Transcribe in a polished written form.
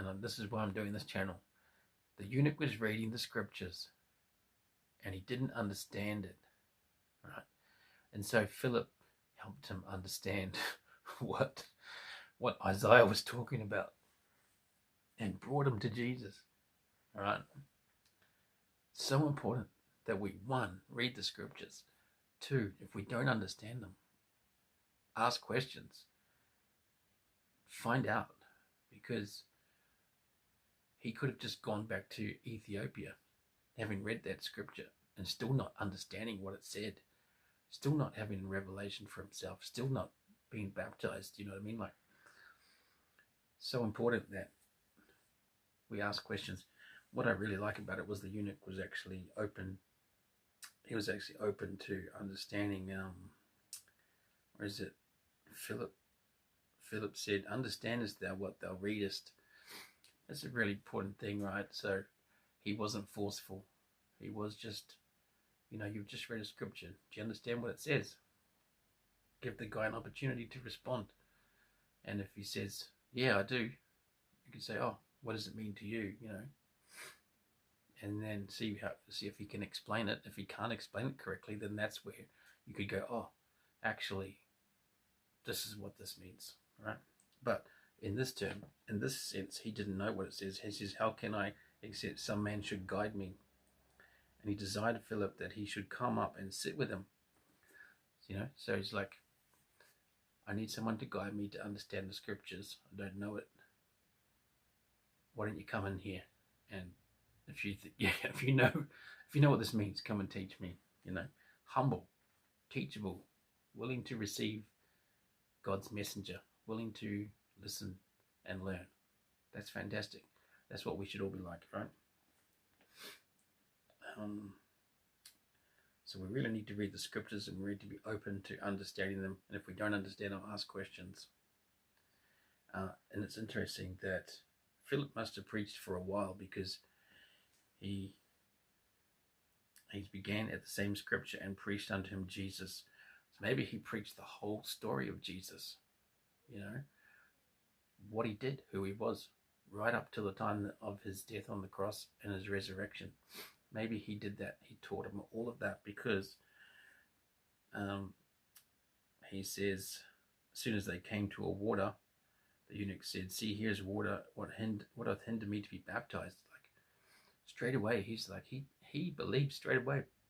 and this is why I'm doing this channel. The eunuch was reading the scriptures and he didn't understand it, right? And so Philip helped him understand what Isaiah was talking about and brought him to Jesus, all right? So important that we, one, read the scriptures. Two, if we don't understand them, ask questions. Find out, because he could have just gone back to Ethiopia, having read that scripture and still not understanding what it said, still not having revelation for himself, still not being baptized. You know what I mean? Like, so important that we ask questions. What I really like about it was the eunuch was actually open. He was actually open to understanding. Where is it? Philip said, "Understandest thou what thou readest?" That's a really important thing, right? So he wasn't forceful. He was just, you've just read a scripture. Do you understand what it says? Give the guy an opportunity to respond. And if he says, "Yeah, I do," you can say, "Oh, what does it mean to you?" And then see if he can explain it. If he can't explain it correctly, then that's where you could go, "Oh, actually, this is what this means," right? But in this sense, he didn't know what it says. He says, "How can I, except some man should guide me?" And he desired Philip that he should come up and sit with him. So he's like, "I need someone to guide me to understand the scriptures. I don't know it. Why don't you come in here? And if you know what this means, come and teach me." Humble, teachable, willing to receive God's messenger, willing to listen and learn. That's fantastic. That's what we should all be like, right? So we really need to read the scriptures, and we need to be open to understanding them. And if we don't understand them, ask questions. And it's interesting that Philip must have preached for a while, because he began at the same scripture and preached unto him Jesus. So maybe he preached the whole story of Jesus, what he did, who he was, right up till the time of his death on the cross and his resurrection. Maybe he did that. He taught him all of that, because he says, as soon as they came to a water, the eunuch said, "See, here's water. What doth hinder me to be baptized?" Like, straight away, he's like, he believed straight away.